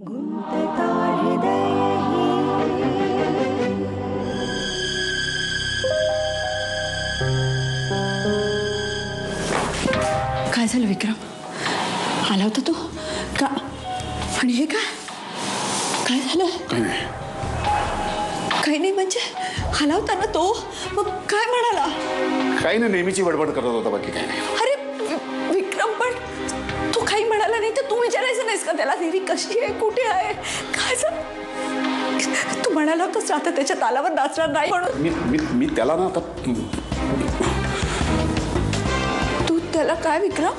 काय झालं विक्रम? आला होता तो का? आणि हे काय काय झालं? काही नाही म्हणजे आला होता ना तो, मग काय म्हणाला? काही नाही, नेहमीची बडबड करत होता, बाकी काही नाही. अरे विक्रम, पण तू काही म्हणाला नाही तर तू विचारायचं नाहीस का त्याला देवी कशी आहे, कुठे आहे, काय झालं? तू म्हणाला होतास आता त्याच्या तालावर नाचणार नाही म्हणून. मी त्याला ना आता तू त्याला काय विक्रम?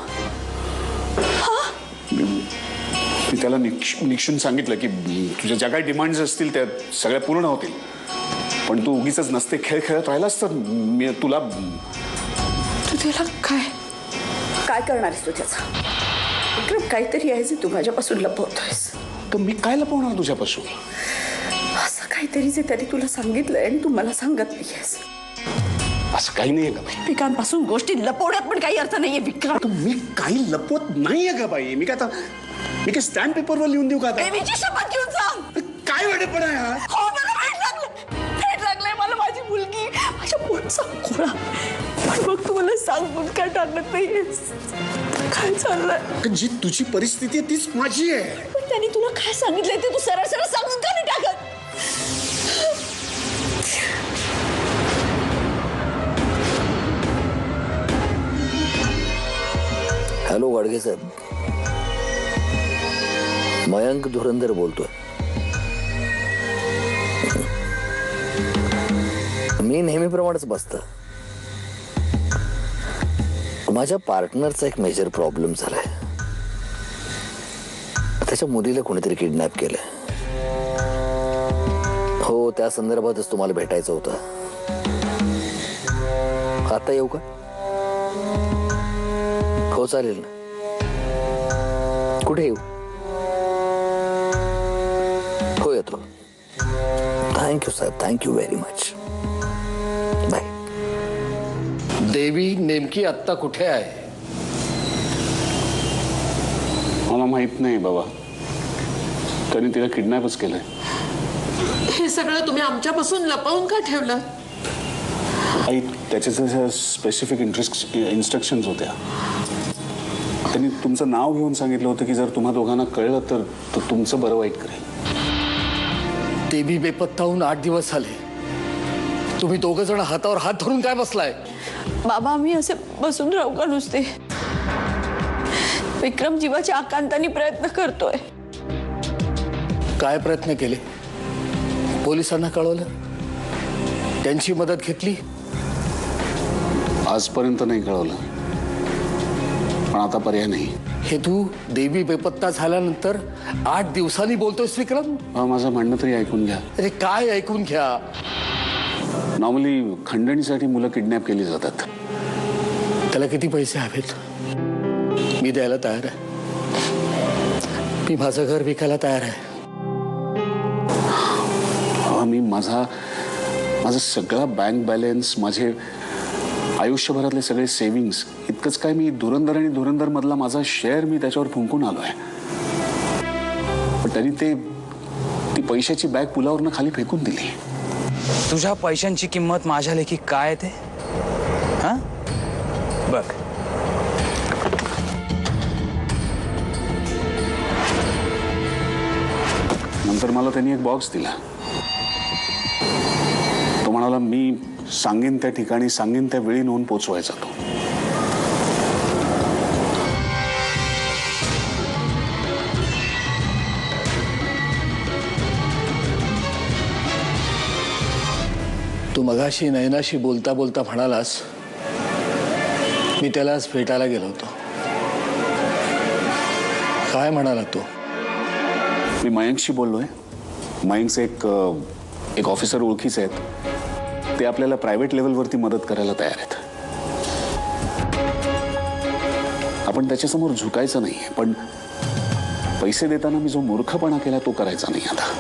मी त्याला निक्षून सांगितलं की तुझ्या ज्या काही डिमांड्स असतील त्या सगळ्या पूर्ण होतील, पण तू उगीच नसते खेळ खेळत राहिलास तर मी तुला. तू त्याला काय काय करणार आहेस तू त्याचा? विक्रम, काहीतरी आहे जे तू माझ्यापासून लपवतोयस. तर मी काय लपवणार तुझ्यापासून? असं काहीतरी जे त्याने तुला सांगितलंय आणि तू मला सांगत नाहीयेस. असं काही नाहीये का बाई? पिकांपासून गोष्टी लपवण्यात पण काही अर्थ नाहीये विक्रम. मी काही लपवत नाहीये का बाई? मी काय स्टॅम्प पेपरवर लिहून देऊ का? देवीची शपथ घेऊन सांग. काय वेडेपणा आहे हा? हो, मला भेट लागलंय मला माझी मुलगी, माझ्या पोटचा गोळा. पण मग तू मला सांगून काय टाकत नाहीयेस? काय चाललंय? जी तुझी परिस्थिती आहे तीच माझी आहे. पण त्यांनी तुला काय सांगितलंय ते तू सरळ सरळ सांगून का नाही टाकत? हॅलो गाडगे साहेब, मयंक धुरंधर बोलतोय. मी नेहमीप्रमाणेच बसतं. माझ्या पार्टनरचा एक मेजर प्रॉब्लेम झालाय. त्याच्या मुलीला कोणीतरी किडनॅप केलंय. हो, त्या संदर्भातच तुम्हाला भेटायचं होतं. आता येऊ का? हो चालेल ना. कुठे येऊ? हो येतो. थँक्यू साहेब, थँक्यू व्हेरी मच. बाय. देवी नेमकी आत्ता कुठे आहे? मला माहित नाही बाबा. त्यांनी तिला किडनॅपच केलंय. हे सगळं तुम्ही आमच्यापासून लपवून का ठेवलं? आई, त्याच्या स्पेसिफिक इन्स्ट्रक्शन्स होत्या. त्यांनी तुमचं नाव घेऊन सांगितलं होतं की जर तुम्हा दोघांना कळलं तर तुमचं बरं वाईट करेल. देवी बेपत्ता होऊन 8 दिवस झाले. तुम्ही दोघं जण हातावर हात धरून काय बसलाय? बाबा, आम्ही असे बसून राहू का नुसते? विक्रम जीवाच्या आकांताने प्रयत्न करतोय. काय प्रयत्न केले? पोलिसांना कळवलं? त्यांची मदत घेतली? आजपर्यंत नाही कळवलं, पण आता पर्याय नाही. हे तू देवी बेपत्ता झाल्यानंतर 8 दिवसांनी बोलतोयस विक्रम? माझं म्हणणं तरी ऐकून घ्या. अरे काय ऐकून घ्या? नॉर्मली खंडणीसाठी मुलं किडनॅप केली जातात. त्याला किती पैसे हवेत? मी द्यायला तयार आहे. मी माझं घर विकायला तयार आहे. मी माझा सगळा बँक बॅलन्स, माझे आयुष्यभरातले सगळे सेव्हिंग्स, इतकंच काय मी धुरंधर आणि धुरंधर मधला माझा शेअर मी त्याच्यावर फुंकून आलोय. पण त्यांनी ती पैशाची बॅग पुलावरनं खाली फेकून दिली. तुझ्या पैशांची किंमत माझ्या लेखी काय ते? हा बघ, नंतर मला त्यांनी एक बॉक्स दिला. तो म्हणाला मी सांगेन त्या ठिकाणी, सांगेन त्या वेळी नेऊन पोचवायचा तो. तू मगाशी नयनाशी बोलता बोलता म्हणालास मी त्याला आज भेटायला गेलो होतो. काय म्हणाला तो? मी मयंकशी बोललोय. मयंकचे एक ऑफिसर ओळखीचे आहेत. ते आपल्याला प्रायव्हेट लेवलवरती मदत करायला तयार आहेत. आपण त्याच्यासमोर झुकायचं नाही, पण पैसे देताना मी जो मूर्खपणा केला तो करायचा नाही आता.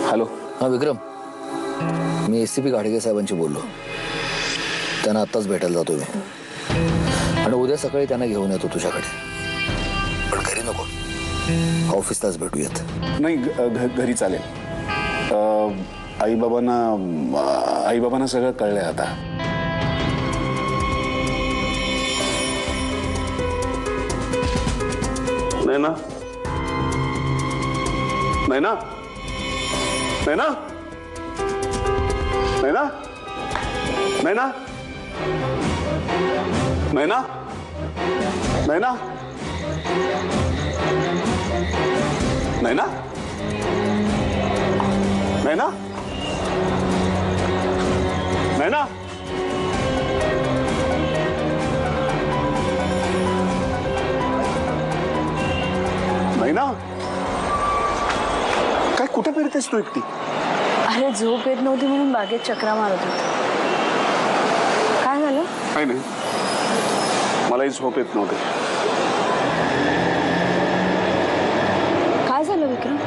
हॅलो. हा विक्रम, मी एसीपी गाडगे साहेबांशी बोललो. त्यांना आत्ताच भेटायला जातो मी, आणि उद्या सकाळी त्यांना घेऊन येतो तुझ्याकडे. पण घरी नको, ऑफिसलाच भेटूयात. नाही घरी चालेल. आईबाबांना सगळं कळलंय आता. नैना, नैना, नैना, नैना, नैना, नैना, नैना, नैना, नैना, नैना, नैना, काय कुठे फिरतेस तू एकटी? अरे झोप येत नव्हती म्हणून बागेत चक्रा मारत होते. काय झालं? काय नाही, मलाही झोप येत नव्हती. काय झालं विक्रम?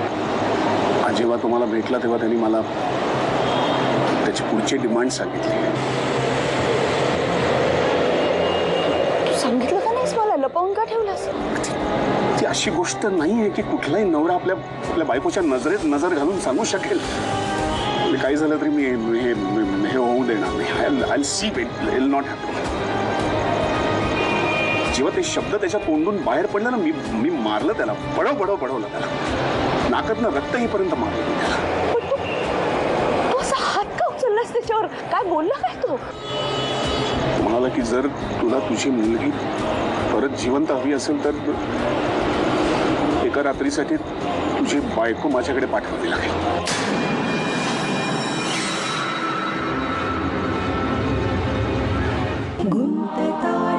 आज जेव्हा तुम्हाला भेटला तेव्हा त्यांनी मला त्याची पुढची डिमांड सांगितली. तू सांगितलं का नाहीस मला? लपवून का ठेवलंस? ती अशी गोष्ट नाही आहे की कुठलाही नवरा आपल्या बायकोच्या नजरेत नजर घालून सांगू शकेल. म्हणजे काही झालं तरी मी हे होऊ देणार नाही. I see it will not happen. जेव्हा ते शब्द त्याच्या तोंडून बाहेर पडलं ना, मी मारलं त्याला. पडवलं त्याला. नाकातनं रक्त येईपर्यंत मारलं मी त्याला. तू असा हात का उचललास त्याच्यावर? काय बोलला काय तू? म्हणाला की जर तुला तुझी मुलगी परत जिवंत हवी असेल तर एका रात्रीसाठी तुझी बायको माझ्याकडे पाठवावी लागेल. गुंतता